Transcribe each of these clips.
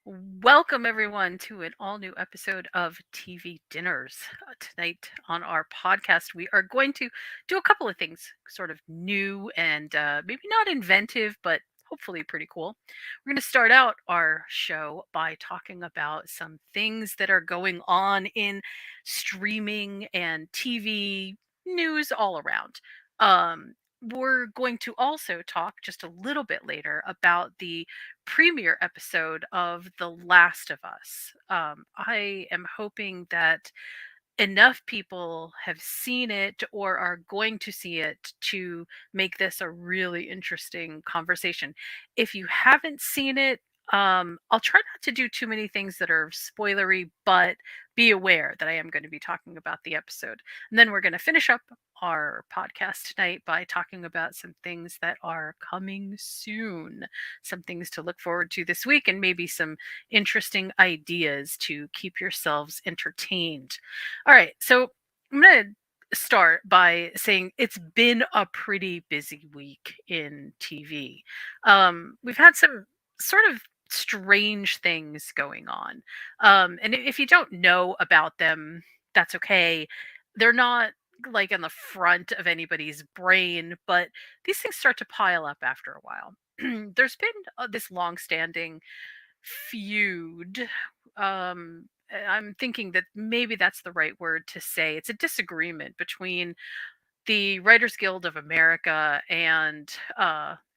Welcome, everyone, to an all new episode of TV Dinners. Tonight on our podcast, we are going to do a couple of things sort of new and maybe not inventive, but hopefully pretty cool. We're going to start out our show by talking about some things that are going on in streaming and TV news all around. Um, we're going to also talk just a little bit later about the premiere episode of The Last of Us. I am hoping that enough people have seen it or are going to see it to make this a really interesting conversation. If you haven't seen it, I'll try not to do too many things that are spoilery, but be aware that I am going to be talking about the episode. And then we're going to finish up our podcast tonight by talking about some things that are coming soon, some things to look forward to this week, and maybe some interesting ideas to keep yourselves entertained. All right, so I'm going to start by saying it's been a pretty busy week in TV. We've had some sort of strange things going on. And if you don't know about them, that's okay. They're not like in the front of anybody's brain, but these things start to pile up after a while. There's been this long-standing feud. I'm thinking that maybe that's the right word to say. It's a disagreement between the Writers Guild of America and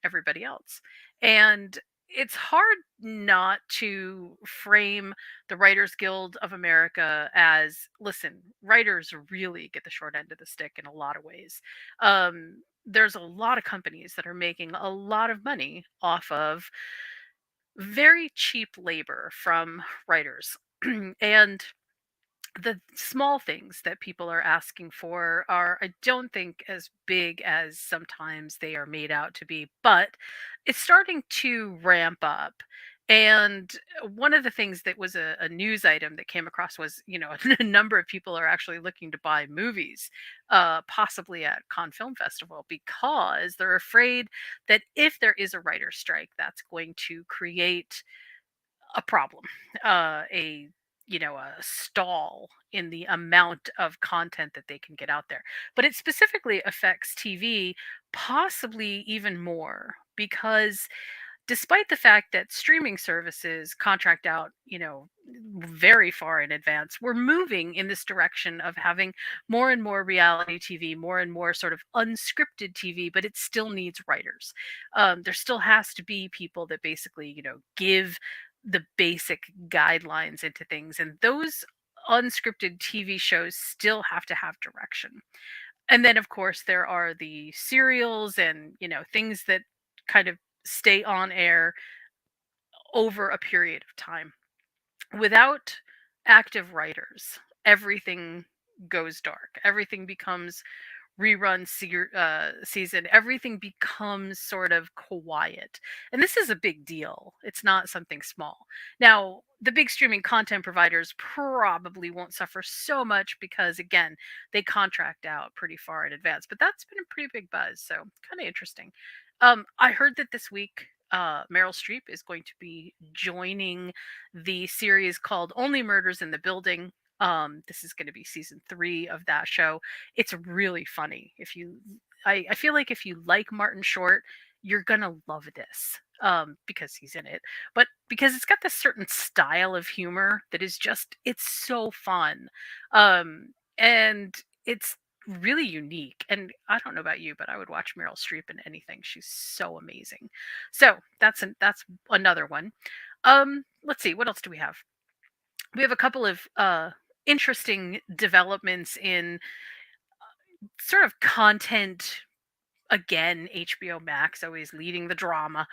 everybody else. And it's hard not to frame the Writers Guild of America as listen, writers really get the short end of the stick in a lot of ways. There's a lot of companies that are making a lot of money off of very cheap labor from writers. And the small things that people are asking for are, I don't think, as big as sometimes they are made out to be, but it's starting to ramp up. And one of the things that was a news item that came across was, a number of people are actually looking to buy movies, possibly at Cannes Film Festival, because they're afraid that if there is a writer's strike, that's going to create a problem, a stall in the amount of content that they can get out there. But it specifically affects TV, possibly even more, because despite the fact that streaming services contract out, very far in advance, we're moving in this direction of having more and more reality TV, more and more sort of unscripted TV, but it still needs writers. There still has to be people that basically, give the basic guidelines into things. And those unscripted TV shows still have to have direction. And then, of course, there are the serials and, things that kind of stay on air over a period of time. Without active writers, everything goes dark. Everything becomes season. Everything becomes sort of quiet. And this is a big deal. It's not something small. Now, the big streaming content providers probably won't suffer so much because, again, they contract out pretty far in advance. But that's been a pretty big buzz. So, kind of interesting. I heard that this week, Meryl Streep is going to be joining the series called Only Murders in the Building. This is going to be season 3 of that show. It's really funny. I feel like if you like Martin Short, you're gonna love this, because he's in it, but because it's got this certain style of humor that is just it's so fun, and it's really unique. And I don't know about you, but I would watch Meryl Streep in anything. She's so amazing. So that's another one. Let's see, what else do we have? We have a couple of interesting developments in sort of content. Again, HBO Max always leading the drama,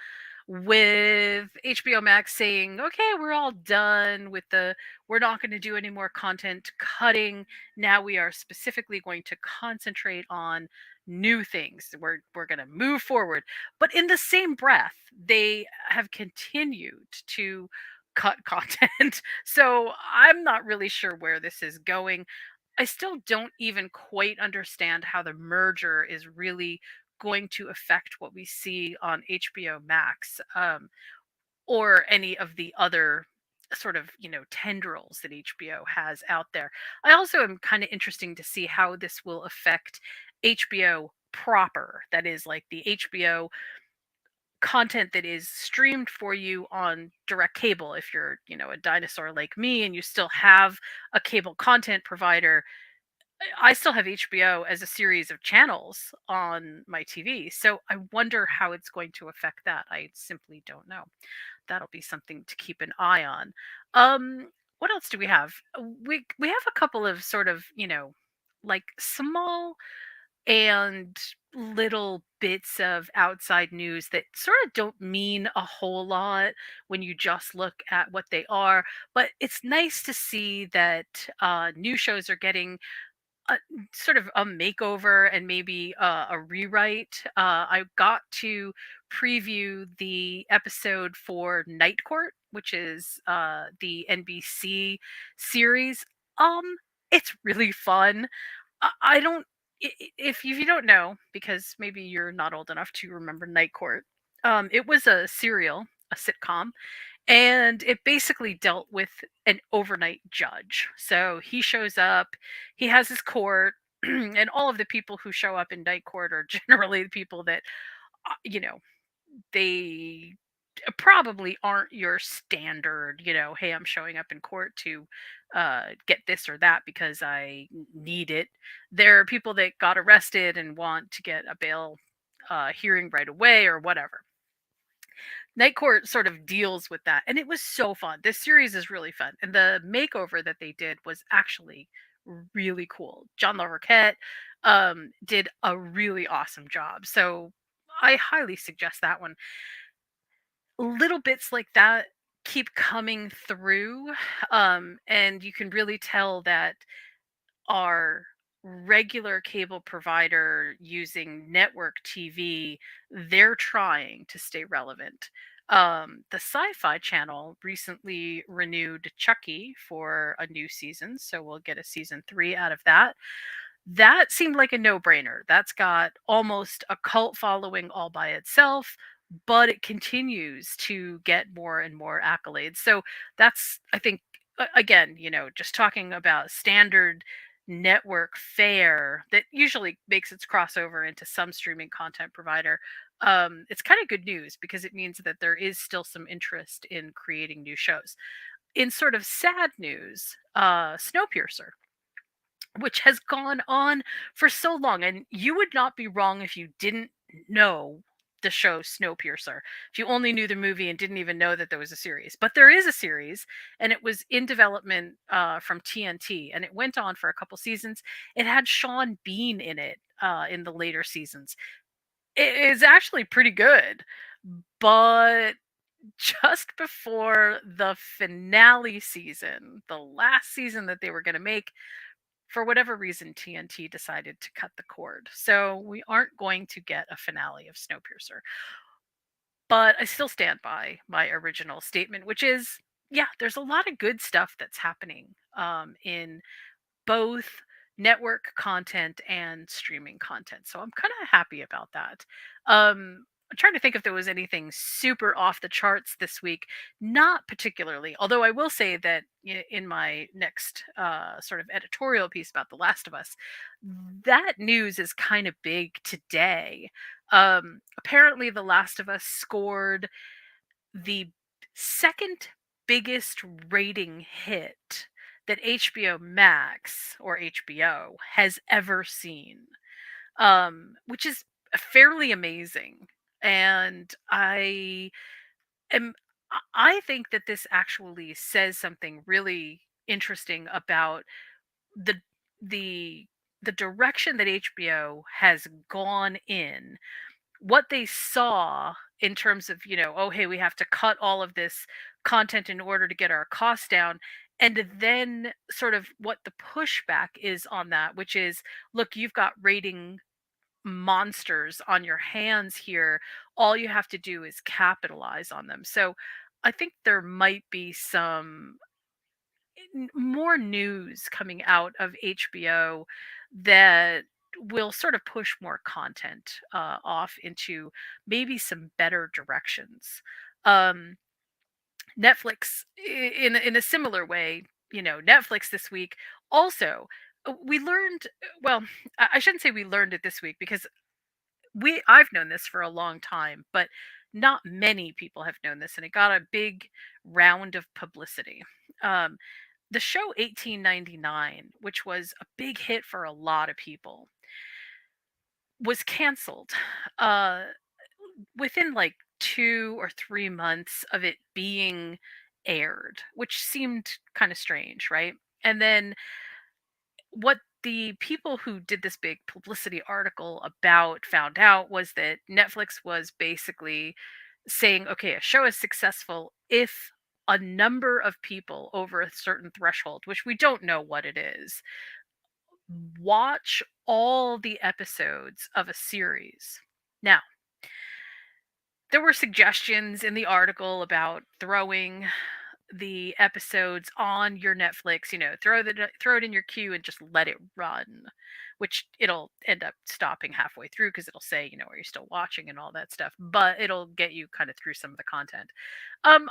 with HBO Max saying, okay, we're all done with we're not going to do any more content cutting. Now we are specifically going to concentrate on new things. We're going to move forward. But in the same breath, they have continued to cut content. So I'm not really sure where this is going. I still don't even quite understand how the merger is really going to affect what we see on HBO Max, or any of the other. sort of, tendrils that HBO has out there. I also am kind of interesting to see how this will affect HBO proper. That is like the HBO content that is streamed for you on direct cable. If you're, a dinosaur like me and you still have a cable content provider, I still have HBO as a series of channels on my TV. So I wonder how it's going to affect that. I simply don't know. That'll be something to keep an eye on. What else do we have? We have a couple of sort of, like small and little bits of outside news that sort of don't mean a whole lot when you just look at what they are. But it's nice to see that new shows are getting a sort of a makeover and maybe a rewrite. I got to preview the episode for Night Court, which is the NBC series. Um, it's really fun. I don't. If you don't know, because maybe you're not old enough to remember Night Court, it was a serial, a sitcom, and it basically dealt with an overnight judge. So he shows up, he has his court, and all of the people who show up in Night Court are generally the people that, you know, they probably aren't your standard, hey, I'm showing up in court to get this or that because I need it. There are people that got arrested and want to get a bail hearing right away or whatever. Night Court sort of deals with that, and it was so fun. This series is really fun, and the makeover that they did was actually really cool. John Larroquette did a really awesome job, so I highly suggest that one. Little bits like that keep coming through, and you can really tell that our regular cable provider using network TV, they're trying to stay relevant. The Sci-Fi Channel recently renewed Chucky for a new season, so we'll get a season 3 out of that. That seemed like a no-brainer. That's got almost a cult following all by itself, but it continues to get more and more accolades. So that's, I think, again, just talking about standard network fare that usually makes its crossover into some streaming content provider. It's kind of good news because it means that there is still some interest in creating new shows. In sort of sad news, Snowpiercer, which has gone on for so long. And you would not be wrong if you didn't know the show Snowpiercer. If you only knew the movie and didn't even know that there was a series. But there is a series, and it was in development from TNT, and it went on for a couple seasons. It had Sean Bean in it in the later seasons. It is actually pretty good, but just before the finale season, the last season that they were going to make, for whatever reason, TNT decided to cut the cord. So we aren't going to get a finale of Snowpiercer. But I still stand by my original statement, which is yeah, there's a lot of good stuff that's happening in both network content and streaming content. So I'm kind of happy about that. I'm trying to think if there was anything super off the charts this week. Not particularly, although I will say that in my next sort of editorial piece about The Last of Us, that news is kind of big today. Apparently, The Last of Us scored the second biggest rating hit that HBO Max or HBO has ever seen, which is fairly amazing. And am, I think that this actually says something really interesting about the the the direction that HBO has gone in, what they saw in terms of, oh, hey, we have to cut all of this content in order to get our costs down. And then sort of what the pushback is on that, which is, look, you've got rating monsters on your hands here. All you have to do is capitalize on them. So I think there might be some more news coming out of HBO that will sort of push more content off into maybe some better directions. Um, Netflix, in a similar way, Netflix this week also, we learned, well, I shouldn't say we learned it this week, because I've known this for a long time, but not many people have known this, and it got a big round of publicity. Um, the show 1899, which was a big hit for a lot of people, was canceled uh, within like 2 or 3 months of it being aired, which seemed kind of strange, right? And then what the people who did this big publicity article about found out was that Netflix was basically saying, okay, a show is successful if a number of people over a certain threshold, which we don't know what it is, watch all the episodes of a series. Now, there were suggestions in the article about throwing the episodes on your Netflix, throw it in your queue and just let it run, which it'll end up stopping halfway through because it'll say, are you still watching and all that stuff, but it'll get you kind of through some of the content. I'm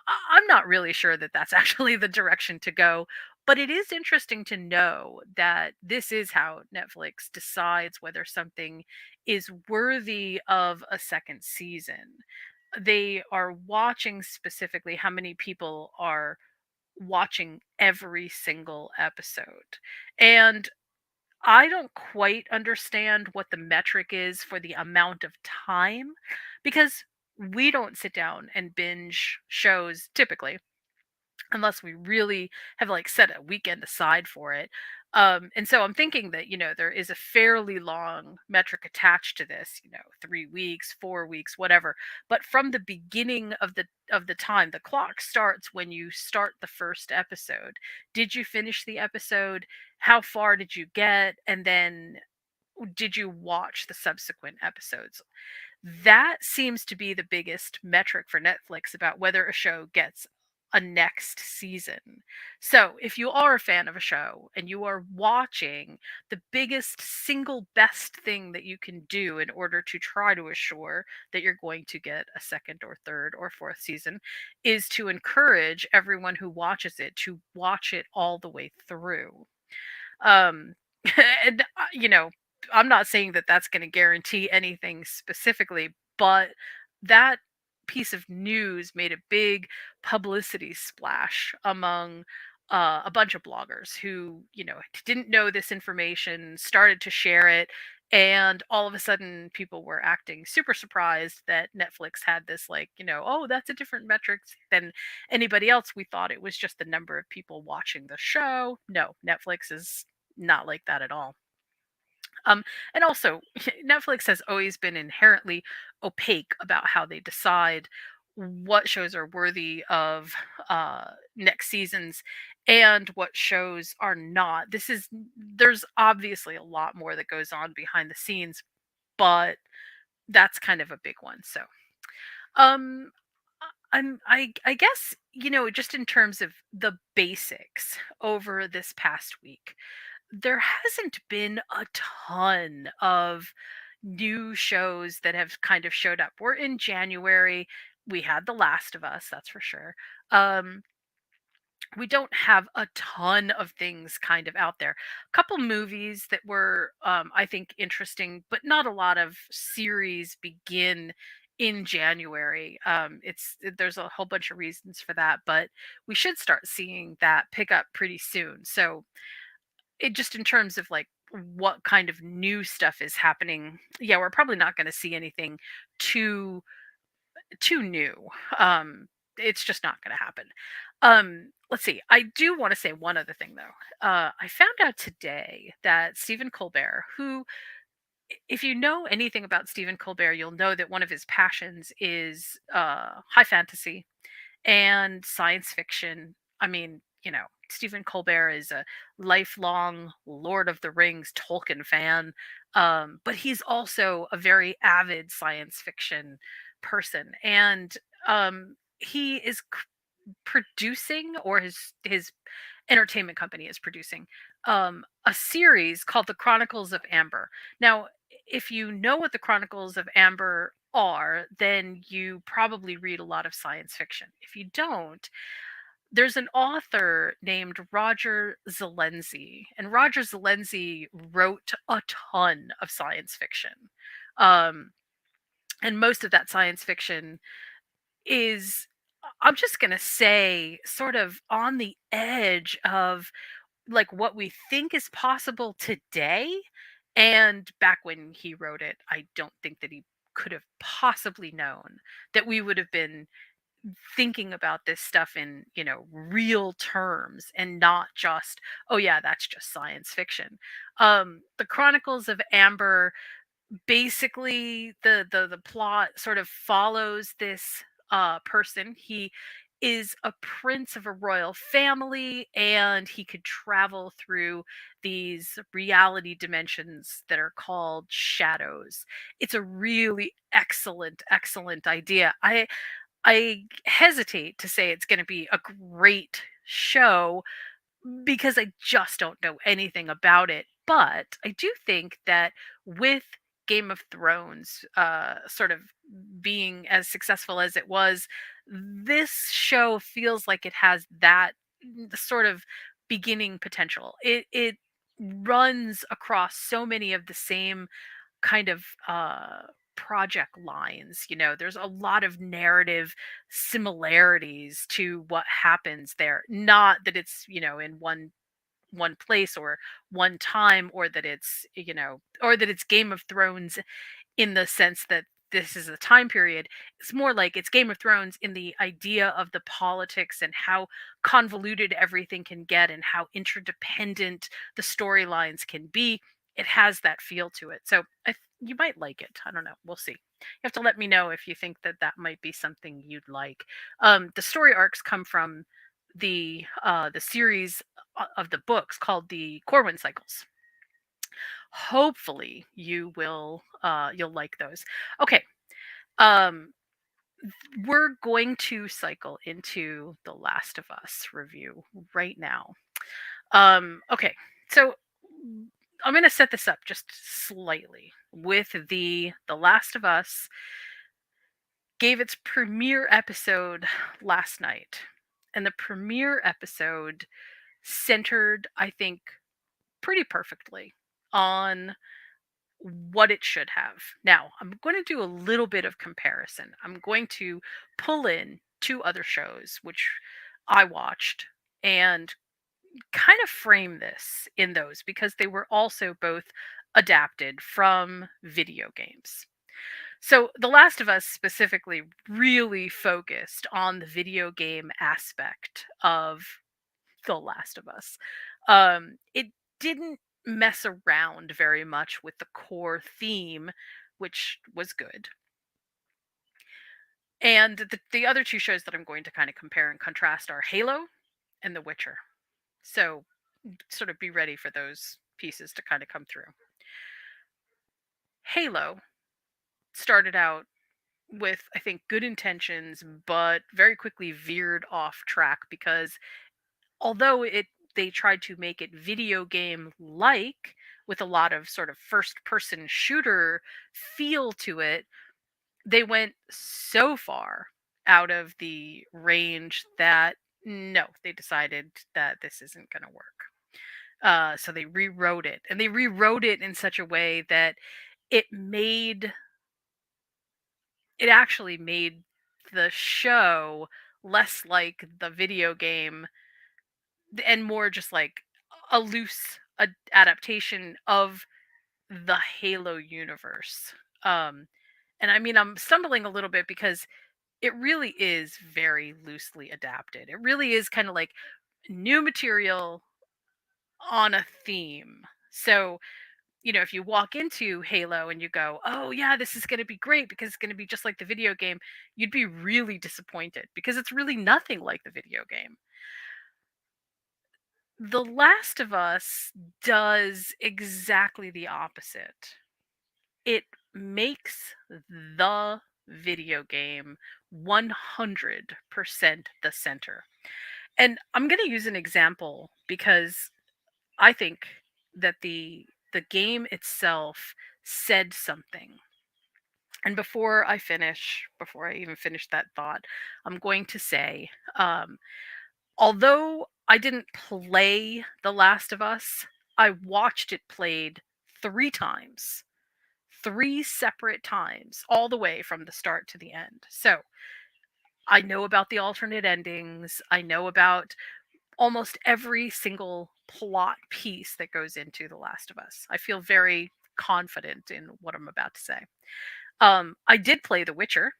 not really sure that that's actually the direction to go, but it is interesting to know that this is how Netflix decides whether something is worthy of a second season. They are watching specifically how many people are watching every single episode. And I don't quite understand what the metric is for the amount of time, because we don't sit down and binge shows typically unless we really have like set a weekend aside for it. And so I'm thinking that, there is a fairly long metric attached to this, 3 weeks, 4 weeks, whatever. But from the beginning of the time, the clock starts when you start the first episode. Did you finish the episode? How far did you get? And then did you watch the subsequent episodes? That seems to be the biggest metric for Netflix about whether a show gets a next season. So, if you are a fan of a show and you are watching, the biggest single best thing that you can do in order to try to assure that you're going to get a second or third or fourth season is to encourage everyone who watches it to watch it all the way through. Um, and, I'm not saying that that's gonna guarantee anything specifically, but that piece of news made a big publicity splash among, a bunch of bloggers who, didn't know this information, started to share it, and all of a sudden, people were acting super surprised that Netflix had this, like, "Oh, that's a different metric than anybody else. We thought it was just the number of people watching the show." No, Netflix is not like that at all. Um, and also, Netflix has always been inherently opaque about how they decide what shows are worthy of next seasons and what shows are not. There's obviously a lot more that goes on behind the scenes, but that's kind of a big one. So, um, I guess, just in terms of the basics over this past week, there hasn't been a ton of new shows that have kind of showed up. We're in January. We had The Last of Us, that's for sure. Um, we don't have a ton of things kind of out there. A couple movies that were, I think, interesting, but not a lot of series begin in January. There's a whole bunch of reasons for that, but we should start seeing that pick up pretty soon. So it just in terms of like what kind of new stuff is happening, yeah, we're probably not going to see anything too too new. It's just not going to happen. Let's see. I do want to say one other thing though. I found out today that Stephen Colbert, who, if you know anything about Stephen Colbert, you'll know that one of his passions is high fantasy and science fiction. I mean, Stephen Colbert is a lifelong Lord of the Rings Tolkien fan, but he's also a very avid science fiction person, and he is producing, or his entertainment company is producing, a series called The Chronicles of Amber. Now, if you know what The Chronicles of Amber are, then you probably read a lot of science fiction. If you don't, there's an author named Roger Zelensky, and Roger Zelensky wrote a ton of science fiction. Um, and most of that science fiction is, I'm just going to say, sort of on the edge of like what we think is possible today. And back when he wrote it, I don't think that he could have possibly known that we would have been thinking about this stuff in, real terms and not just, oh yeah, that's just science fiction. The Chronicles of Amber, basically the plot sort of follows this person. He is a prince of a royal family, and he could travel through these reality dimensions that are called shadows. It's a really excellent idea. I hesitate to say it's going to be a great show because I just don't know anything about it. But I do think that with Game of Thrones sort of being as successful as it was, this show feels like it has that sort of beginning potential. It runs across so many of the same kind of project lines. There's a lot of narrative similarities to what happens there. Not that it's, in one place or one time, or that it's, or that it's Game of Thrones in the sense that this is a time period. It's more like it's Game of Thrones in the idea of the politics and how convoluted everything can get and how interdependent the storylines can be. It has that feel to it. So you might like it. I don't know. We'll see. You have to let me know if you think that that might be something you'd like. The story arcs come from the series of the books called the Corwin Cycles. Hopefully you'll like those. Okay. Um we're going to cycle into the Last of Us review right now. Okay. So I'm going to set this up just slightly with the Last of Us gave its premiere episode last night. And the premiere episode centered, I think, pretty perfectly on what it should have. Now, I'm going to do a little bit of comparison. I'm going to pull in two other shows which I watched and kind of frame this in those because they were also both adapted from video games. So, The Last of Us specifically really focused on the video game aspect of The Last of Us. It didn't mess around very much with the core theme, which was good. And the other two shows that I'm going to kind of compare and contrast are Halo and The Witcher. So, sort of be ready for those pieces to kind of come through. Halo started out with, I think, good intentions, but very quickly veered off track because although they tried to make it video game like with a lot of sort of first person shooter feel to it, they went so far out of the range that no, they decided that this isn't going to work. So they rewrote it, and they rewrote it in such a way that it made it actually made the show less like the video game and more just like a loose adaptation of the Halo universe. Um, and I mean, I'm stumbling a little bit because it really is very loosely adapted. It really is kind of like new material on a theme. So, if you walk into Halo and you go, oh, yeah, this is going to be great because it's going to be just like the video game, you'd be really disappointed because it's really nothing like the video game. The Last of Us does exactly the opposite. It makes the video game 100% the center. And I'm going to use an example because I think that the game itself said something. And before I even finish that thought, I'm going to say, um, although I didn't play The Last of Us, I watched it played 3 times, 3 separate times, all the way from the start to the end. So I know about the alternate endings. I know about almost every single plot piece that goes into The Last of Us. I feel very confident in what I'm about to say. I did play The Witcher,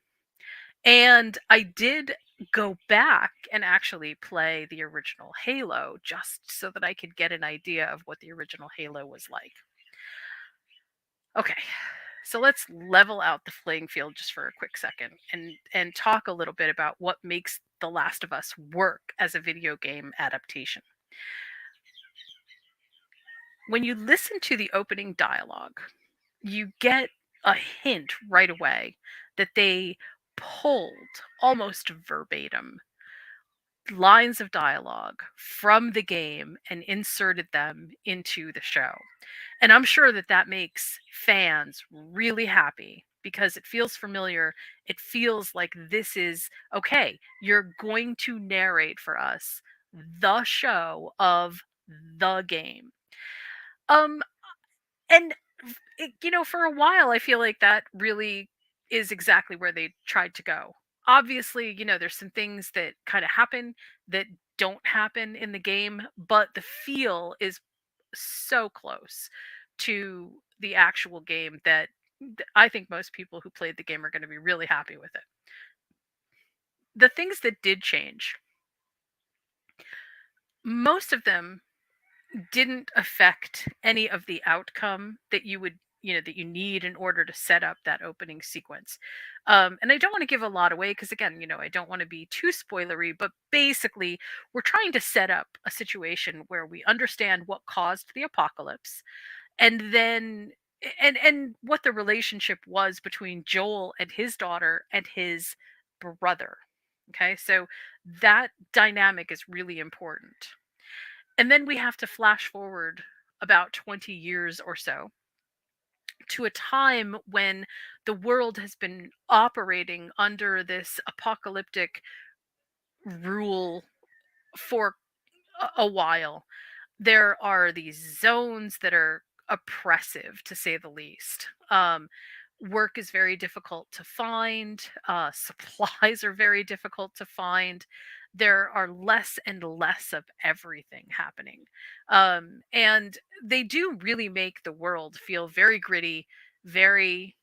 and I did go back and actually play the original Halo just so that I could get an idea of what the original Halo was like. Okay, so let's level out the playing field just for a quick second and talk a little bit about what makes The Last of Us work as a video game adaptation. When you listen to the opening dialogue, you get a hint right away that they pulled almost verbatim lines of dialogue from the game and inserted them into the show. And I'm sure that that makes fans really happy because it feels familiar. It feels like this is okay. You're going to narrate for us the show of the game. Um and for a while I feel like that really is exactly where they tried to go. Obviously, there's some things that kind of happen that don't happen in the game, but the feel is so close to the actual game that I think most people who played the game are going to be really happy with it. The things that did change, most of them didn't affect any of the outcome that that you need in order to set up that opening sequence. And I don't want to give a lot away because, again, I don't want to be too spoilery, but basically, we're trying to set up a situation where we understand what caused the apocalypse, and then and what the relationship was between Joel and his daughter and his brother. Okay, so that dynamic is really important. And then we have to flash forward about 20 years or so to a time when the world has been operating under this apocalyptic rule for a while. There are these zones that are oppressive, to say the least. Work is very difficult to find. Supplies are very difficult to find. There are less and less of everything happening. And they do really make the world feel very gritty, very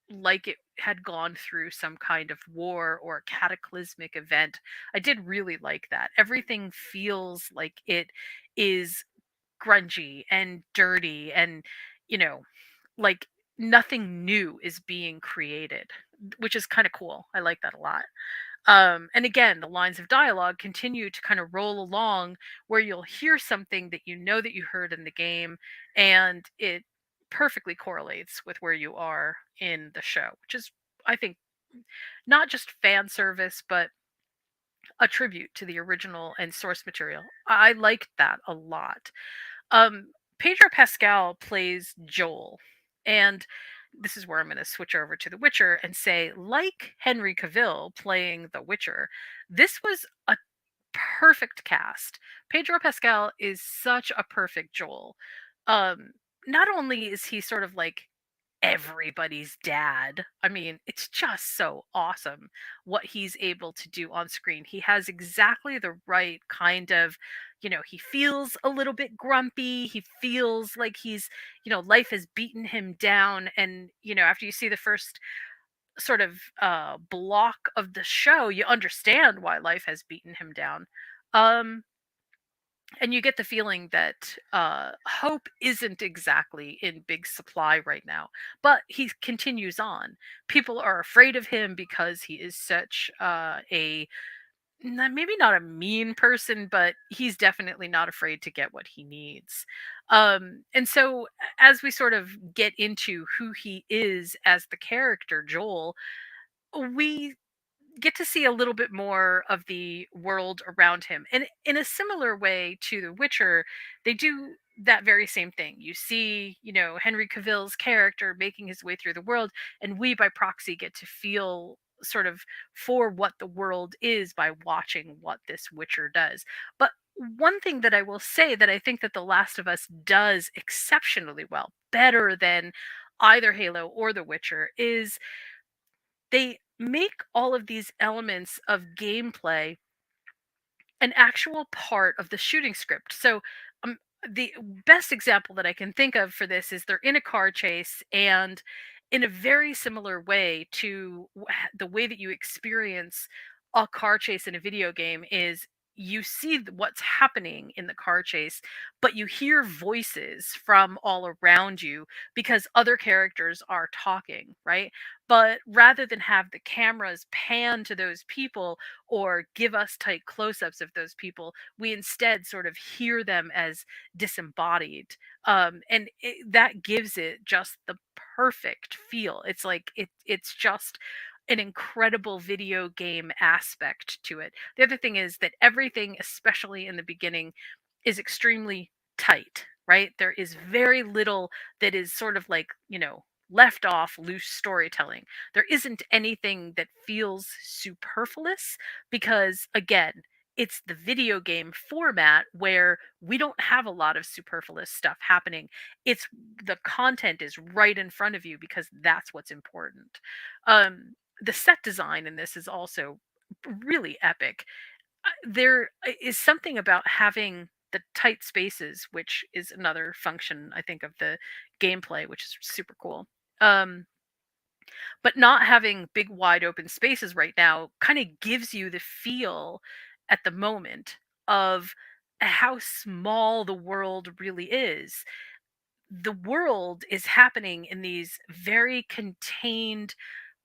like it had gone through some kind of war or cataclysmic event. I did really like that. Everything feels like it is grungy and dirty and, you know, like nothing new is being created, which is kind of cool. I like that a lot. And again, the lines of dialogue continue to kind of roll along where you'll hear something that that you heard in the game, and it perfectly correlates with where you are in the show, which is, I think, not just fan service, but a tribute to the original and source material. I liked that a lot. Pedro Pascal plays Joel, and this is where I'm going to switch over to The Witcher and say, like Henry Cavill playing The Witcher, this was a perfect cast. Pedro Pascal is such a perfect Joel. Um, Not only is he sort of like everybody's dad. I mean, it's just so awesome what he's able to do on screen. He has exactly the right kind of, he feels a little bit grumpy. He feels like life has beaten him down. And, after you see the first sort of block of the show, you understand why life has beaten him down. Um, and you get the feeling that hope isn't exactly in big supply right now, but he continues on. People are afraid of him because he is such maybe not a mean person, but he's definitely not afraid to get what he needs. And so, as we sort of get into who he is as the character, Joel, we get to see a little bit more of the world around him. And in a similar way to The Witcher, they do that very same thing. You see, Henry Cavill's character making his way through the world, and we by proxy get to feel sort of for what the world is by watching what this Witcher does. But one thing that I will say that I think that The Last of Us does exceptionally well, better than either Halo or The Witcher, is they make all of these elements of gameplay an actual part of the shooting script. So, um, the best example that I can think of for this is they're in a car chase, and in a very similar way to the way that you experience a car chase in a video game is you see what's happening in the car chase, but you hear voices from all around you because other characters are talking, right? But rather than have the cameras pan to those people or give us tight close-ups of those people, we instead sort of hear them as disembodied, and that gives it just the perfect feel. It's like it's just an incredible video game aspect to it. The other thing is that everything, especially in the beginning, is extremely tight, right? There is very little that is sort of like, left off loose storytelling. There isn't anything that feels superfluous because, again, it's the video game format where we don't have a lot of superfluous stuff happening. It's the content is right in front of you because that's what's important. The set design in this is also really epic. There is something about having the tight spaces, which is another function I think of the gameplay, which is super cool. Um, but not having big wide open spaces right now kind of gives you the feel at the moment of how small the world really is. The world is happening in these very contained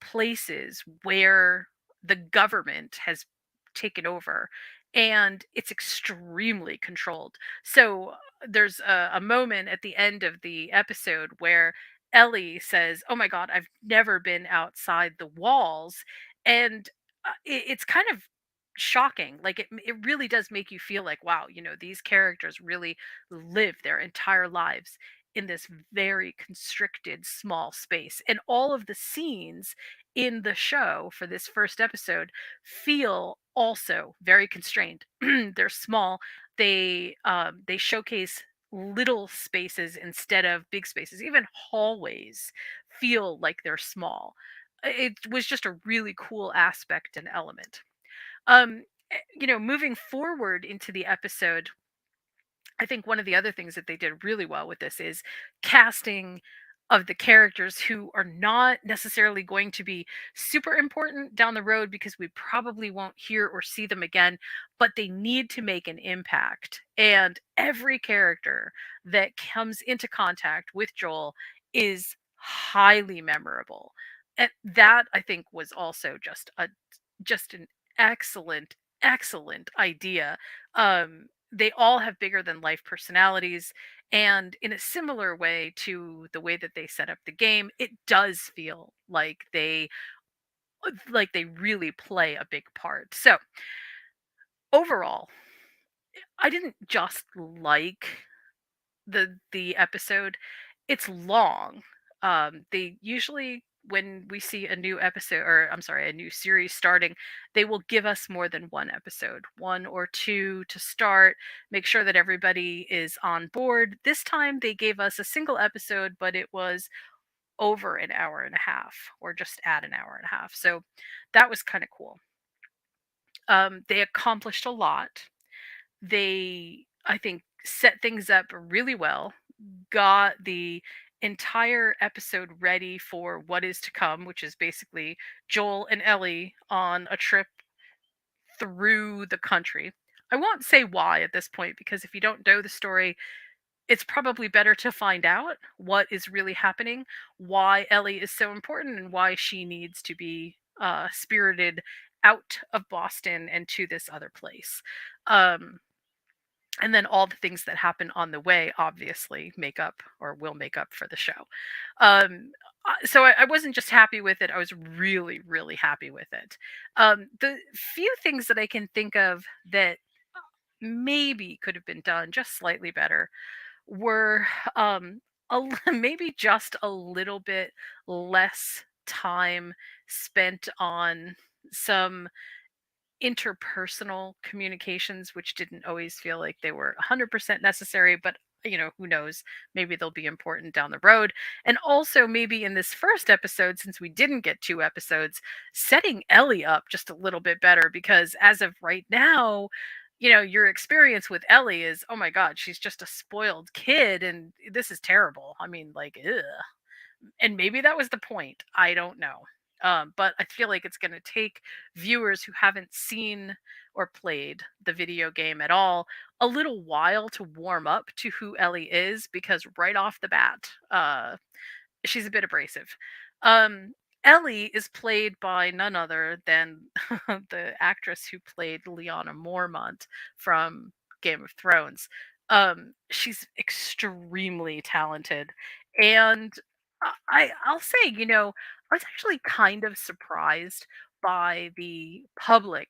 places where the government has taken over, and it's extremely controlled. So there's a moment at the end of the episode where Ellie says, "Oh my god, I've never been outside the walls." And it's kind of shocking. Like it really does make you feel like, wow, these characters really live their entire lives in this very constricted small space. And all of the scenes in the show for this first episode feel also very constrained. They're small. They showcase little spaces instead of big spaces. Even hallways feel like they're small. It was just a really cool aspect and element. Moving forward into the episode, I think one of the other things that they did really well with this is casting of the characters who are not necessarily going to be super important down the road because we probably won't hear or see them again, but they need to make an impact. And every character that comes into contact with Joel is highly memorable. And that I think was also just an excellent excellent idea. They all have bigger than life personalities, and in a similar way to the way that they set up the game, it does feel like they really play a big part. So overall, I didn't just like the episode. It's long. They usually, when we see a new episode, or I'm sorry, a new series starting, they will give us more than one episode, one or two to start, make sure that everybody is on board. This time they gave us a single episode, but it was over an hour and a half, or just at an hour and a half. So that was kind of cool. They accomplished a lot. They, I think, set things up really well, got the entire episode ready for what is to come, which is basically Joel and Ellie on a trip through the country. I won't say why at this point because if you don't know the story, it's probably better to find out what is really happening, why Ellie is so important, and why she needs to be spirited out of Boston and to this other place. Um, and then all the things that happen on the way obviously make up or will make up for the show. So I wasn't just happy with it, I was really really happy with it. The few things that I can think of that maybe could have been done just slightly better were maybe just a little bit less time spent on some interpersonal communications, which didn't always feel like they were 100% necessary, but who knows? Maybe they'll be important down the road. And also, maybe in this first episode, since we didn't get two episodes, setting Ellie up just a little bit better because as of right now, your experience with Ellie is, oh my God, she's just a spoiled kid and this is terrible. I mean, like, ugh. And maybe that was the point. I don't know. But I feel like it's going to take viewers who haven't seen or played the video game at all a little while to warm up to who Ellie is because right off the bat, she's a bit abrasive. Um, Ellie is played by none other than the actress who played Lyanna Mormont from Game of Thrones. She's extremely talented, and I'll say, I was actually kind of surprised by the public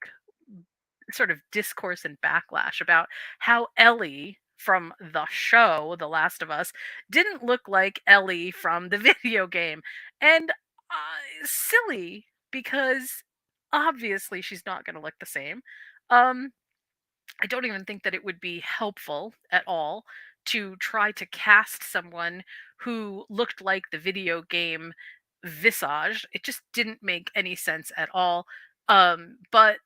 sort of discourse and backlash about how Ellie from the show, The Last of Us, didn't look like Ellie from the video game. And silly because obviously she's not going to look the same. Um, I don't even think that it would be helpful at all to try to cast someone who looked like the video game visage. It just didn't make any sense at all. But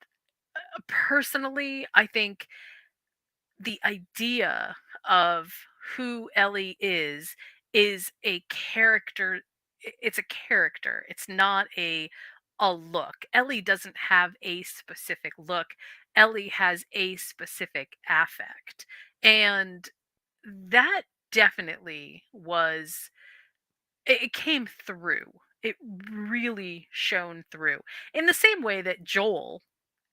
personally, I think the idea of who Ellie is a character. It's a character. It's not a look. Ellie doesn't have a specific look. Ellie has a specific affect. And that definitely was it came through. It really shone through. In the same way that Joel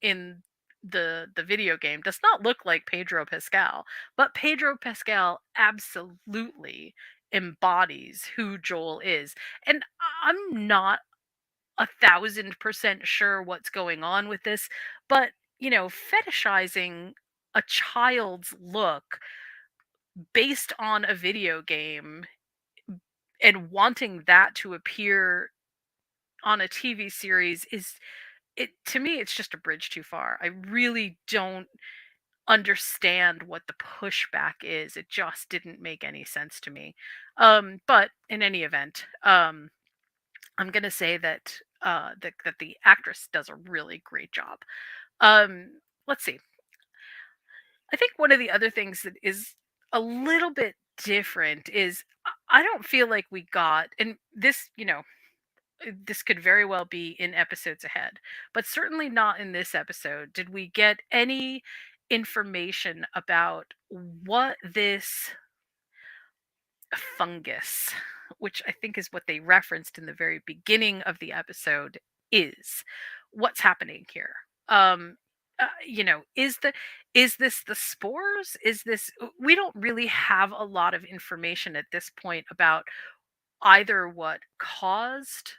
in the video game does not look like Pedro Pascal, but Pedro Pascal absolutely embodies who Joel is. And I'm not 1,000% sure what's going on with this, but fetishizing a child's look based on a video game and wanting that to appear on a TV series is it to me it's just a bridge too far. I really don't understand what the pushback is. It just didn't make any sense to me. But in any event, I'm going to say that that the actress does a really great job. Um let's see. I think one of the other things that is a little bit different is I don't feel like we got and this, this could very well be in episodes ahead, but certainly not in this episode. Did we get any information about what this fungus, which I think is what they referenced in the very beginning of the episode, is? What's happening here? Is this the spores? Is this we don't really have a lot of information at this point about either what caused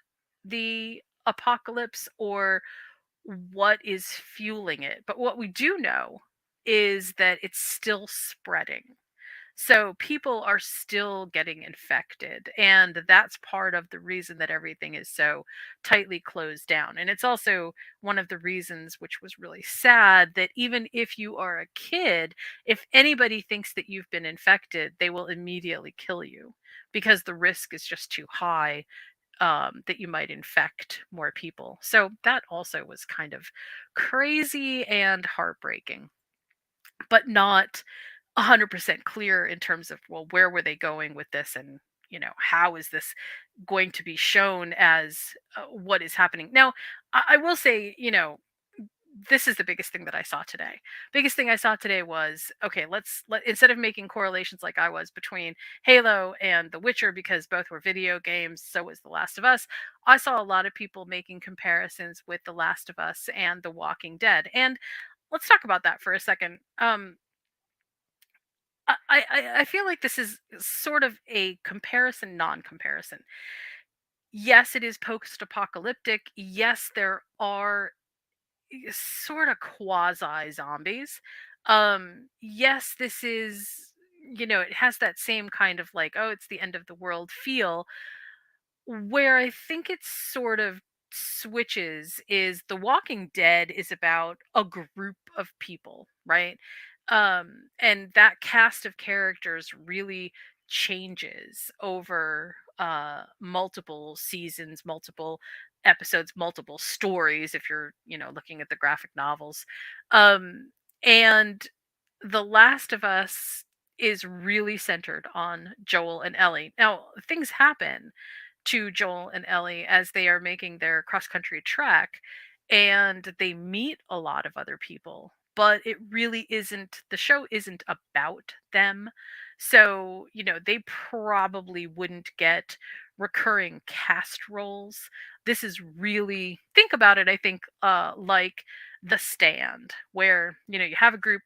the apocalypse or what is fueling it. But what we do know is that it's still spreading. So people are still getting infected. And that's part of the reason that everything is so tightly closed down. And it's also one of the reasons, which was really sad, that even if you are a kid, if anybody thinks that you've been infected, they will immediately kill you because the risk is just too high that you might infect more people. So that also was kind of crazy and heartbreaking, but not 100% clear in terms of, well, where were they going with this and how is this going to be shown as what is happening now. I will say, this is the biggest thing that I saw today. Biggest thing I saw today was, okay, instead of making correlations like I was between Halo and The Witcher because both were video games, so was The Last of Us. I saw a lot of people making comparisons with The Last of Us and The Walking Dead. And let's talk about that for a second. I feel like this is sort of a comparison non-comparison. Yes, it is post-apocalyptic. Yes, there are sort of quasi zombies. Yes, this is it has that same kind of like, oh, it's the end of the world feel. Where I think it sort of switches is The Walking Dead is about a group of people, right? And that cast of characters really changes over multiple seasons, multiple episodes, multiple stories if you're, looking at the graphic novels. Um and The Last of Us is really centered on Joel and Ellie. Now, things happen to Joel and Ellie as they are making their cross country trek, and they meet a lot of other people. But it really isn't, the show isn't about them. So, they probably wouldn't get recurring cast roles. This is really, think about it, I think, like The Stand, where, you have a group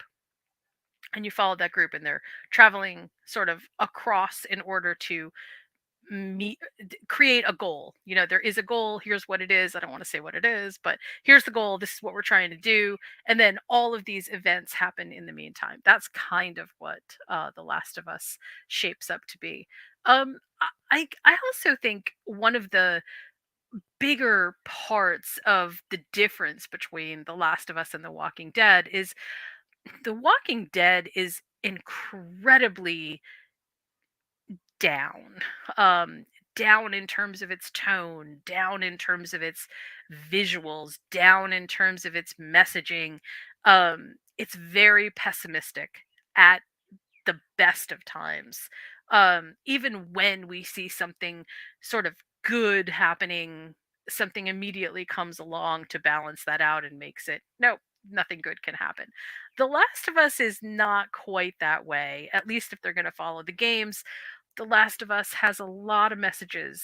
and you follow that group and they're traveling sort of across in order to create a goal. There is a goal, here's what it is. I don't want to say what it is, but here's the goal, this is what we're trying to do, and then all of these events happen in the meantime. That's kind of what The Last of Us shapes up to be. I also think one of the bigger parts of the difference between The Last of Us and The Walking Dead is The Walking Dead is incredibly down. Um, Down in terms of its tone, down in terms of its visuals, down in terms of its messaging. It's very pessimistic at the best of times. Even when we see something sort of good happening, something immediately comes along to balance that out and makes it, nope, nothing good can happen. The Last of Us is not quite that way, at least if they're going to follow the games. The Last of Us has a lot of messages.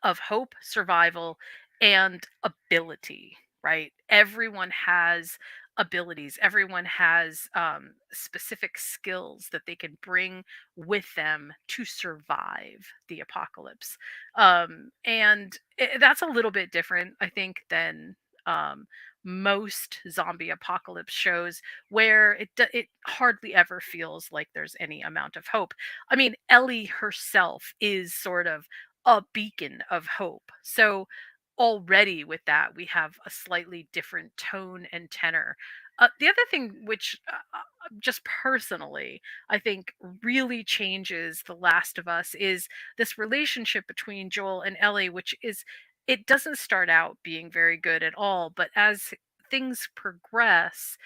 Of hope, survival, and ability, right? Everyone has abilities, everyone has specific skills that they can bring with them to survive the apocalypse. And that's a little bit different, I think, than um, most zombie apocalypse shows where it hardly ever feels like there's any amount of hope. I mean, Ellie herself is sort of a beacon of hope. So already with that, we have a slightly different tone and tenor. The other thing, which just personally, I think really changes The Last of Us, is this relationship between Joel and Ellie, which is, it doesn't start out being very good at all, but as things progress,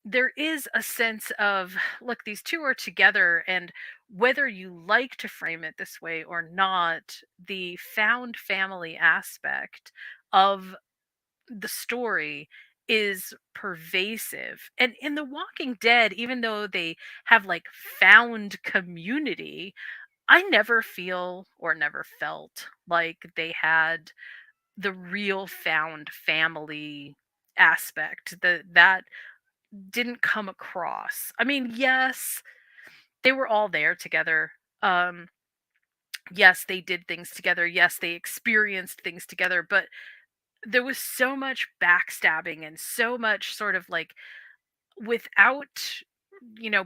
there is a sense of, look, these two are together, and whether you like to frame it this way or not, the found family aspect of the story is pervasive. And in The Walking Dead, even though they have like found community, I never feel or never felt like they had the real found family aspect that didn't come across. I mean, yes, they were all there together. Um, yes, they did things together. Yes, they experienced things together, but there was so much backstabbing and so much sort of like, without,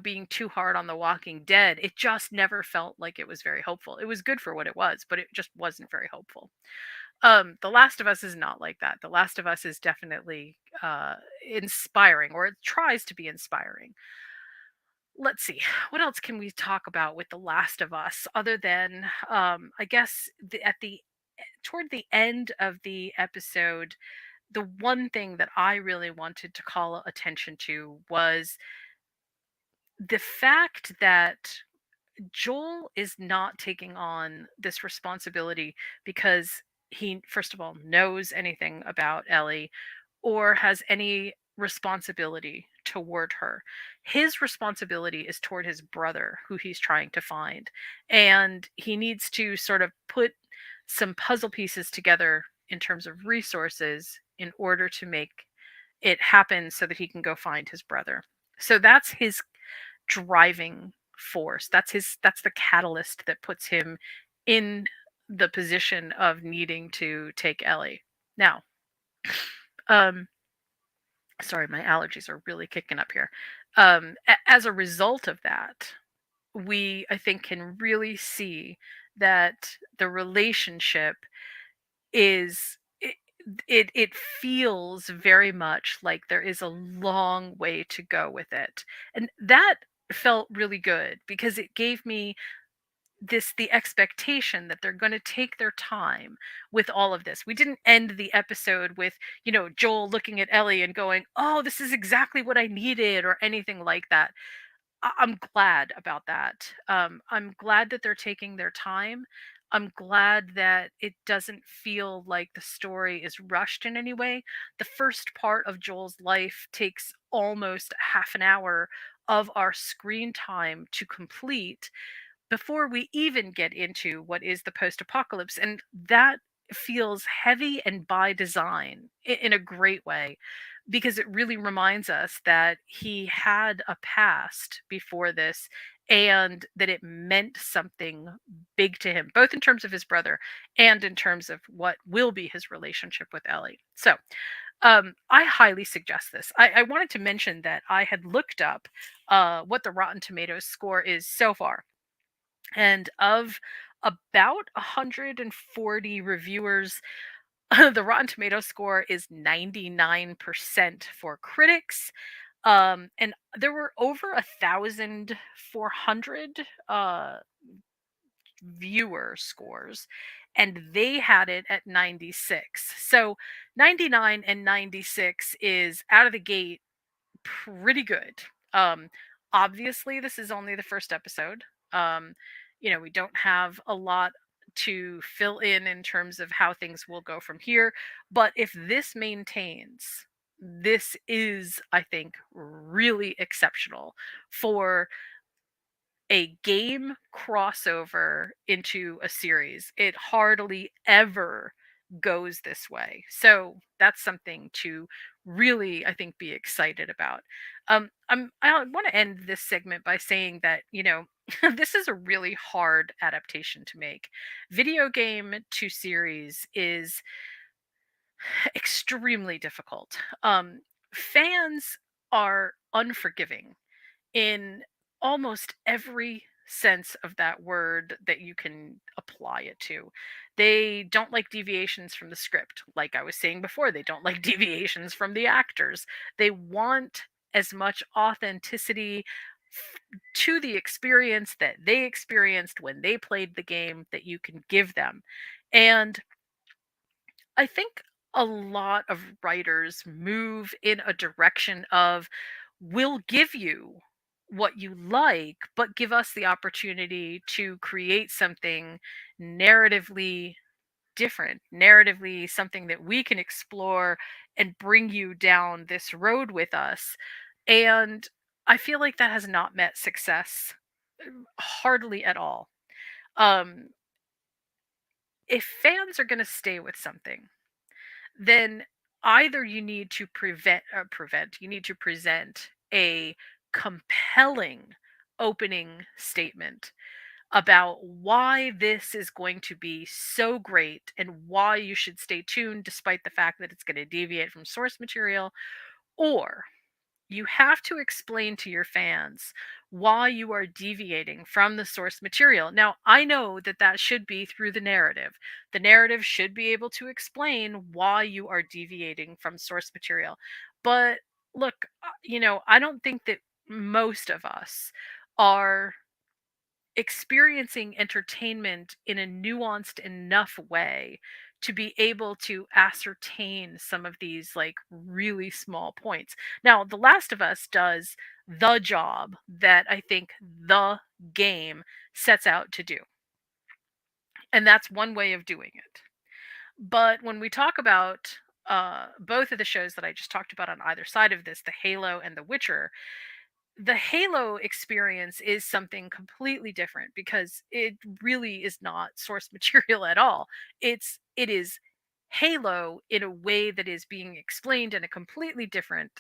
being too hard on The Walking Dead, it just never felt like it was very hopeful. It was good for what it was, but it just wasn't very hopeful. The Last of Us is not like that. The Last of Us is definitely inspiring, or it tries to be inspiring. Let's see, what else can we talk about with The Last of Us other than, I guess, toward the end of the episode, the one thing that I really wanted to call attention to was the fact that Joel is not taking on this responsibility because he, first of all, knows anything about Ellie or has any responsibility toward her. His responsibility is toward his brother, who he's trying to find. And he needs to sort of put some puzzle pieces together in terms of resources in order to make it happen so that he can go find his brother. So that's his driving force. That's the catalyst that puts him in the position of needing to take Ellie. Now, um sorry, my allergies are really kicking up here. As a result of that, we, I think, can really see that the relationship is it feels very much like there is a long way to go with it. And that felt really good because it gave me the expectation that they're going to take their time with all of this. We didn't end the episode with, Joel looking at Ellie and going, "Oh, this is exactly what I needed," or anything like that. I'm glad about that. I'm glad that they're taking their time. I'm glad that it doesn't feel like the story is rushed in any way. The first part of Joel's life takes almost half an hour of our screen time to complete before we even get into what is the post apocalypse. And that feels heavy and by design in a great way because it really reminds us that he had a past before this and that it meant something big to him, both in terms of his brother and in terms of what will be his relationship with Ellie. So, I highly suggest this. I wanted to mention that I had looked up what the Rotten Tomatoes score is so far, and of about 140 reviewers, the Rotten Tomato score is 99% for critics. And there were over 1,400 viewer scores, and they had it at 96. So 99 and 96 is out of the gate pretty good. Um, Obviously, this is only the first episode. Um, we don't have a lot to fill in terms of how things will go from here. But if this maintains, this is, I think, really exceptional for a game crossover into a series. It hardly ever goes this way. So that's something to really, I think, be excited about. I want to end this segment by saying that, this is a really hard adaptation to make. Video game to series is extremely difficult. Fans are unforgiving in almost every sense of that word that you can apply it to. They don't like deviations from the script. Like I was saying before, they don't like deviations from the actors. They want as much authenticity to the experience that they experienced when they played the game that you can give them. And I think a lot of writers move in a direction of, we'll give you what you like, but give us the opportunity to create something narratively different, narratively something that we can explore and bring you down this road with us. And I feel like that has not met success hardly at all. Um, if fans are going to stay with something, then either you need to you need to present a compelling opening statement about why this is going to be so great and why you should stay tuned despite the fact that it's going to deviate from source material, or you have to explain to your fans why you are deviating from the source material. Now, I know that that should be through the narrative. The narrative should be able to explain why you are deviating from source material. But look, I don't think that most of us are experiencing entertainment in a nuanced enough way to be able to ascertain some of these like really small points. Now, The Last of Us does the job that I think the game sets out to do. And that's one way of doing it. But when we talk about both of the shows that I just talked about on either side of this, the Halo and the Witcher, the Halo experience is something completely different because it really is not source material at all. It is Halo in a way that is being explained in a completely different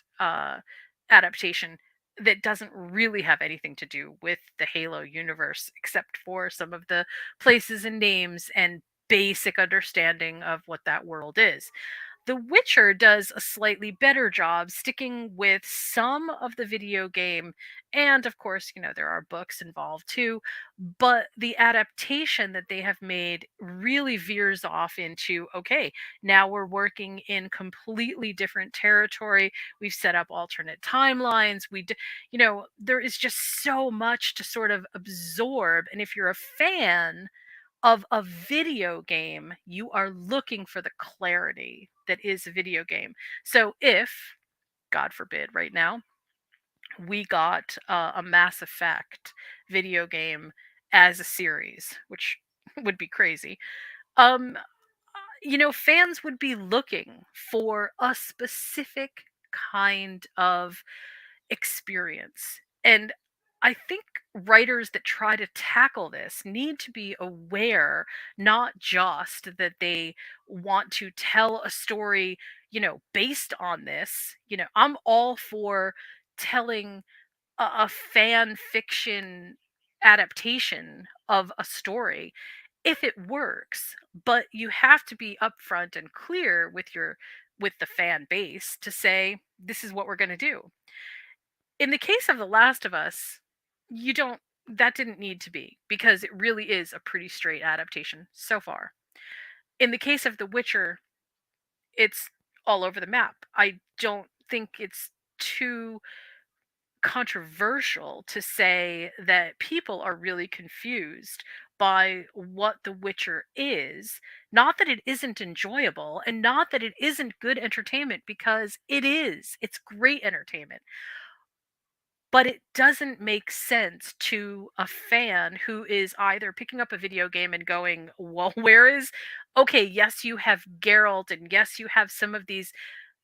adaptation that doesn't really have anything to do with the Halo universe except for some of the places and names and basic understanding of what that world is. The Witcher does a slightly better job sticking with some of the video game, and of course, there are books involved too, but the adaptation that they have made really veers off into, okay, now we're working in completely different territory. We've set up alternate timelines. There is just so much to sort of absorb. And if you're a fan of a video game, you are looking for the clarity that is a video game. So if, God forbid, right now, we got a Mass Effect video game as a series, which would be crazy. Fans would be looking for a specific kind of experience. And I think writers that try to tackle this need to be aware not just that they want to tell a story, based on this. I'm all for telling a fan fiction adaptation of a story if it works, but you have to be upfront and clear with the fan base to say this is what we're going to do. In the case of The Last of Us, you don't that didn't need to be, because it really is a pretty straight adaptation so far. In the case of The Witcher, it's all over the map. I don't think it's too controversial to say that people are really confused by what The Witcher is. Not that it isn't enjoyable, and not that it isn't good entertainment, because it is. It's great entertainment, but it doesn't make sense to a fan who is either picking up a video game and going, well, where is, okay, yes, you have Geralt, and yes, you have some of these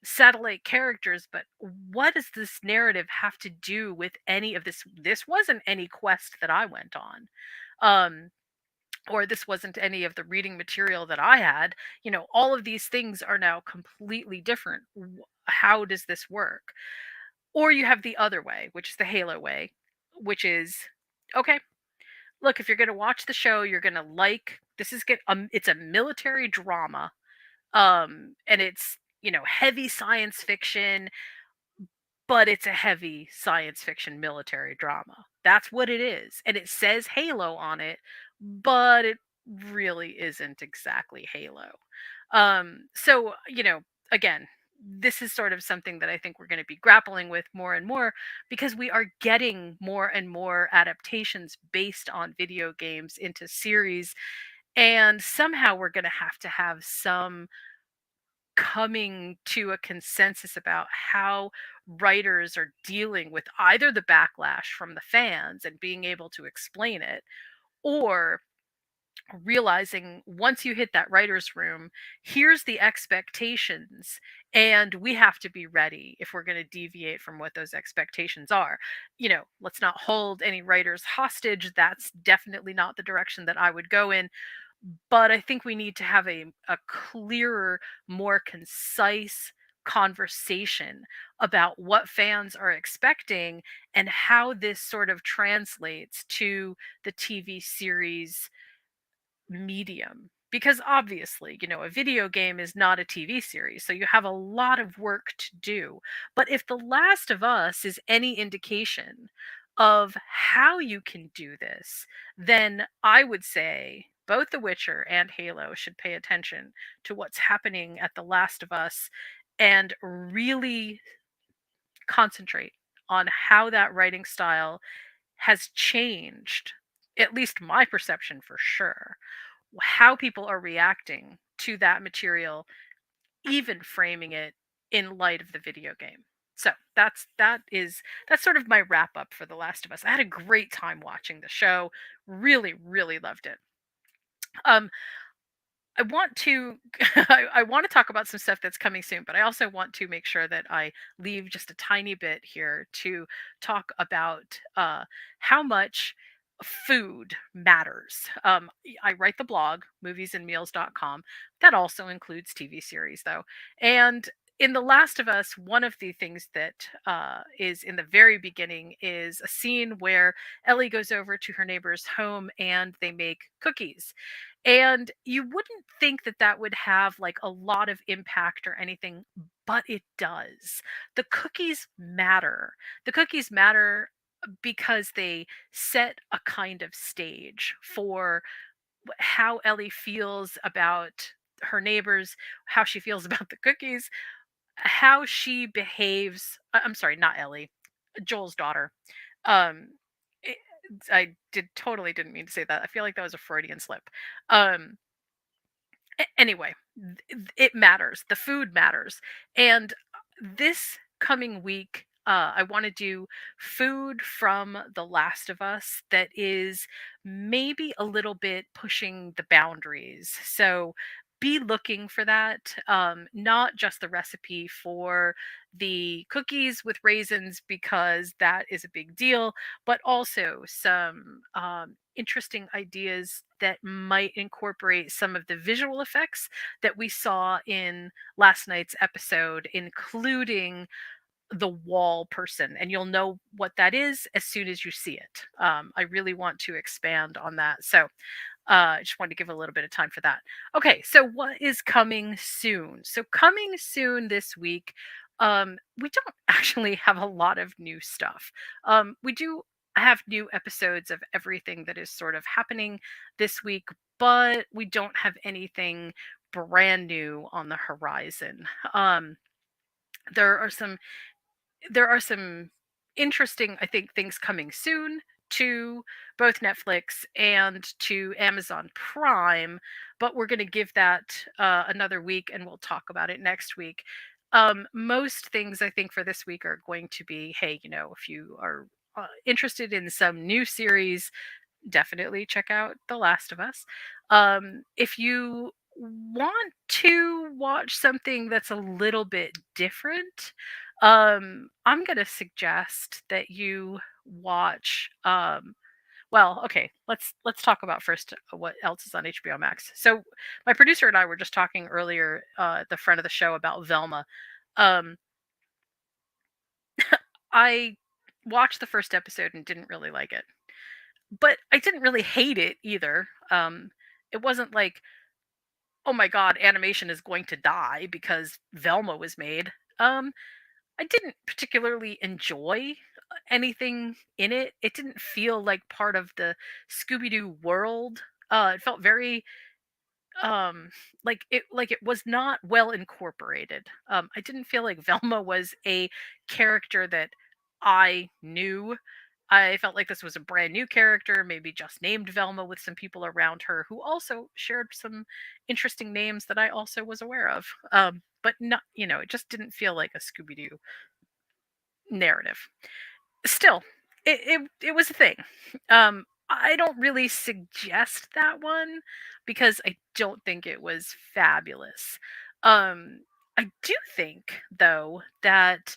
satellite characters, but what does this narrative have to do with any of this? This wasn't any quest that I went on. Um, or this wasn't any of the reading material that I had. All of these things are now completely different. How does this work? Or you have the other way, which is the Halo way, which is, okay, look, if you're going to watch the show, you're going to like, it's a military drama. And it's, heavy science fiction, but it's a heavy science fiction military drama. That's what it is. And it says Halo on it, but it really isn't exactly Halo. So, again, this is sort of something that I think we're going to be grappling with more and more, because we are getting more and more adaptations based on video games into series. And somehow we're going to have some coming to a consensus about how writers are dealing with either the backlash from the fans and being able to explain it, or realizing once you hit that writer's room, here's the expectations, and we have to be ready if we're going to deviate from what those expectations are. Let's not hold any writers hostage. That's definitely not the direction that I would go in, but I think we need to have a clearer, more concise conversation about what fans are expecting and how this sort of translates to the TV series medium. Because obviously, a video game is not a TV series, so you have a lot of work to do. But if The Last of Us is any indication of how you can do this, then I would say both The Witcher and Halo should pay attention to what's happening at The Last of Us and really concentrate on how that writing style has changed, at least my perception for sure, how people are reacting to that material, even framing it in light of the video game. So that's sort of my wrap up for The Last of Us. I had a great time watching the show. Really, really loved it. Um, I want to I want to talk about some stuff that's coming soon, but I also want to make sure that I leave just a tiny bit here to talk about how much food matters. I write the blog moviesandmeals.com. That also includes TV series though. And in The Last of Us, one of the things that is in the very beginning is a scene where Ellie goes over to her neighbor's home and they make cookies, And you wouldn't think that that would have like a lot of impact or anything, but it does. The cookies matter. The cookies matter because they set a kind of stage for how Ellie feels about her neighbors, how she feels about the cookies, how she behaves. I'm sorry, not Ellie, Joel's daughter. Um, it, I did totally didn't mean to say that. I feel like that was a Freudian slip. Um, anyway, it matters. The food matters. And this coming week, I want to do food from The Last of Us that is maybe a little bit pushing the boundaries. So be looking for that. Not just the recipe for the cookies with raisins, because that is a big deal, but also some interesting ideas that might incorporate some of the visual effects that we saw in last night's episode, including the wall person. And you'll know what that is as soon as you see it. I really want to expand on that. So I just wanted to give a little bit of time for that. Okay, so what is coming soon? So coming soon this week, we don't actually have a lot of new stuff. We do have new episodes of everything that is sort of happening this week, but we don't have anything brand new on the horizon. Um, there are some there are some interesting, I think, things coming soon to both Netflix and to Amazon Prime, but we're going to give that another week and we'll talk about it next week. Most things I think for this week are going to be, hey, if you are interested in some new series, definitely check out The Last of Us. If you want to watch something that's a little bit different, I'm going to suggest that you watch. Well, okay, let's talk about first what else is on HBO Max. So my producer and I were just talking earlier at the front of the show about Velma. Um, I watched the first episode and didn't really like it, but I didn't really hate it either. It wasn't like, oh my god, animation is going to die because Velma was made. Um, I didn't particularly enjoy anything in it. It didn't feel like part of the Scooby Doo world. It felt very like it was not well incorporated. I didn't feel like Velma was a character that I knew. I felt like this was a brand new character, maybe just named Velma with some people around her who also shared some interesting names that I also was aware of. But not, it just didn't feel like a Scooby Doo narrative. Still, it was a thing. I don't really suggest that one because I don't think it was fabulous. I do think though that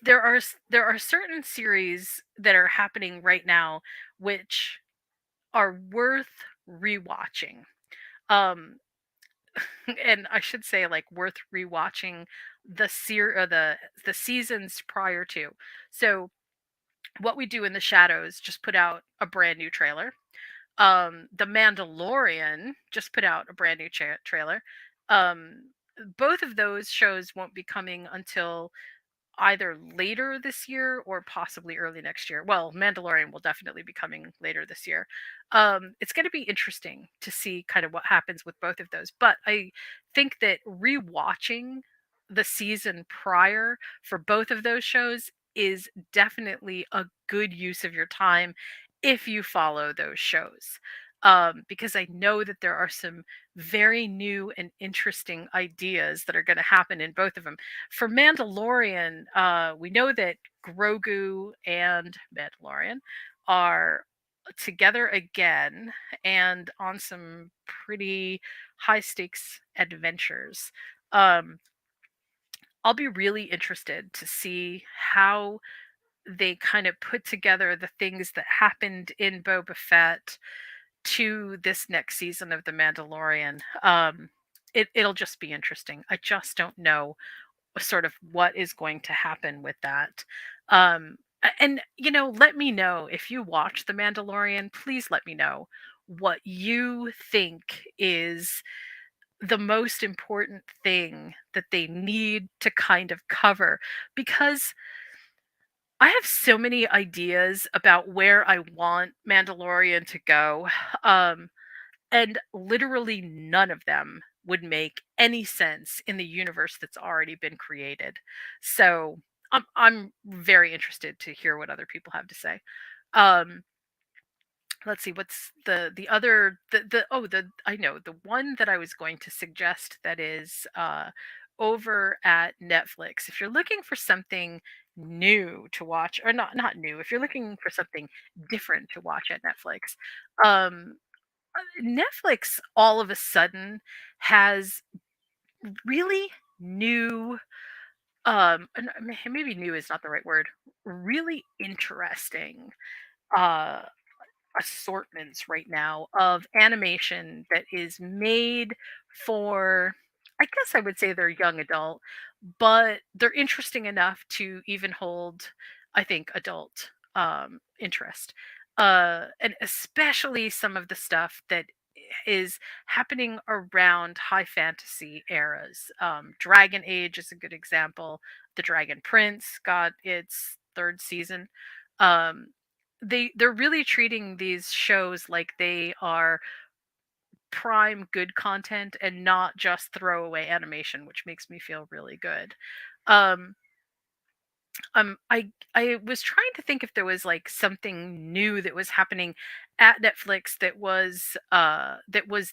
there are certain series that are happening right now which are worth rewatching. Um, and I should say like worth rewatching the seasons prior to. So What We Do in the Shadows just put out a brand new trailer. The Mandalorian just put out a brand new trailer. Um, Both of those shows won't be coming until either later this year or possibly early next year. Well, Mandalorian will definitely be coming later this year. It's going to be interesting to see kind of what happens with both of those. But I think that rewatching the season prior for both of those shows is definitely a good use of your time if you follow those shows. Because I know that there are some very new and interesting ideas that are going to happen in both of them. For Mandalorian, we know that Grogu and Mandalorian are together again and on some pretty high stakes adventures. Um, I'll be really interested to see how they kind of put together the things that happened in Boba Fett to this next season of The Mandalorian. It'll just be interesting. I just don't know sort of what is going to happen with that. And let me know if you watch The Mandalorian. Please let me know what you think is the most important thing that they need to kind of cover, because I have so many ideas about where I want Mandalorian to go. Um, and literally none of them would make any sense in the universe that's already been created. So I'm very interested to hear what other people have to say. Um, let's see, what's the other the oh the I know the one that I was going to suggest that is over at Netflix. If you're looking for something new to watch, or not new, if you're looking for something different to watch at Netflix, um Netflix all of a sudden has really new, maybe new is not the right word, really interesting uh assortments right now of animation that is made for, I guess I would say they're young adult, but they're interesting enough to even hold, I think, adult interest. And especially some of the stuff that is happening around high fantasy eras. Dragon Age is a good example. The Dragon Prince got its third season. Um, they're really treating these shows like they are prime good content and not just throwaway animation, which makes me feel really good. Um, I was trying to think if there was like something new that was happening at Netflix that was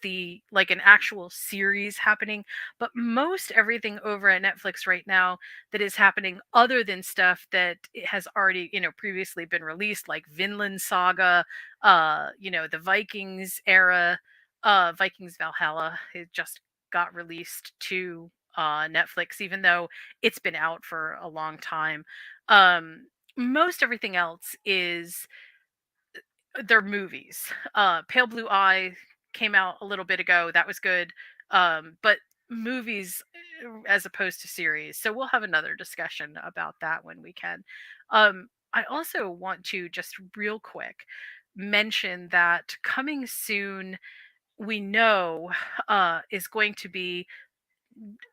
the like an actual series happening, but most everything over at Netflix right now that is happening other than stuff that it has already, previously been released, like Vinland Saga, the Vikings era, Vikings Valhalla, it just got released to Netflix, even though it's been out for a long time. um Most everything else is their movies. Pale Blue Eye came out a little bit ago, that was good. But movies, as opposed to series, so we'll have another discussion about that when we can. I also want to just real quick mention that coming soon, we know, is going to be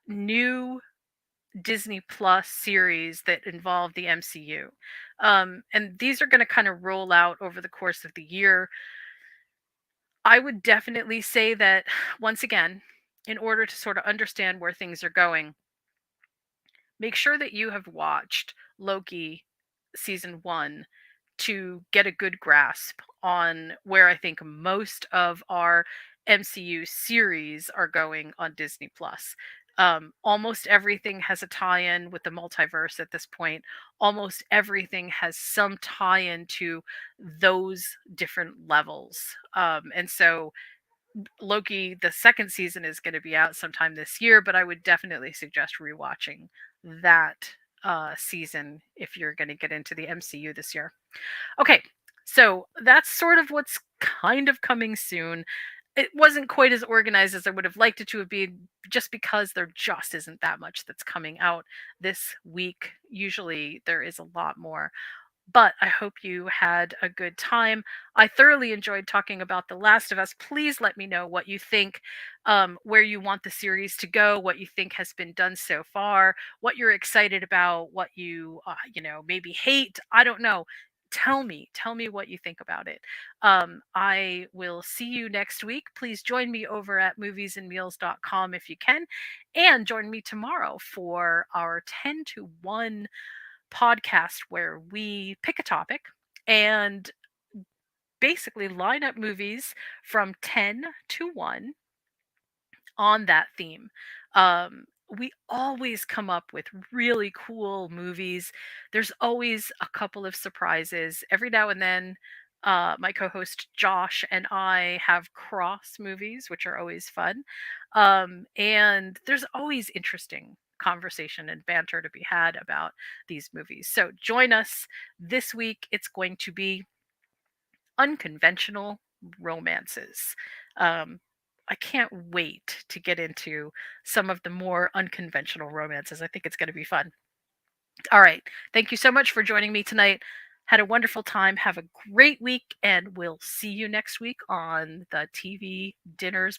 new Disney Plus series that involve the MCU. And these are going to kind of roll out over the course of the year. I would definitely say that, once again, in order to sort of understand where things are going, make sure that you have watched Loki season 1 to get a good grasp on where I think most of our MCU series are going on Disney Plus. Almost everything has a tie-in with the multiverse at this point. Almost everything has some tie-in to those different levels. And so Loki, the second season, is going to be out sometime this year, but I would definitely suggest rewatching that season if you're going to get into the MCU this year. Okay, so that's sort of what's kind of coming soon. It wasn't quite as organized as I would have liked it to have been, just because there just isn't that much that's coming out this week. Usually there is a lot more. But I hope you had a good time. I thoroughly enjoyed talking about The Last of Us. Please let me know what you think, where you want the series to go, what you think has been done so far, what you're excited about, what you, maybe hate. I don't know. Tell me what you think about it. I will see you next week. Please join me over at moviesandmeals.com if you can, and join me tomorrow for our 10 to 1 podcast where we pick a topic and basically line up movies from 10 to 1 on that theme. We always come up with really cool movies. There's always a couple of surprises. Every now and then, my co host Josh and I have cross movies, which are always fun. And there's always interesting conversation and banter to be had about these movies. So join us this week. It's going to be unconventional romances. Um, I can't wait to get into some of the more unconventional romances. I think it's going to be fun. All right. Thank you so much for joining me tonight. Had a wonderful time. Have a great week, and we'll see you next week on the TV Dinners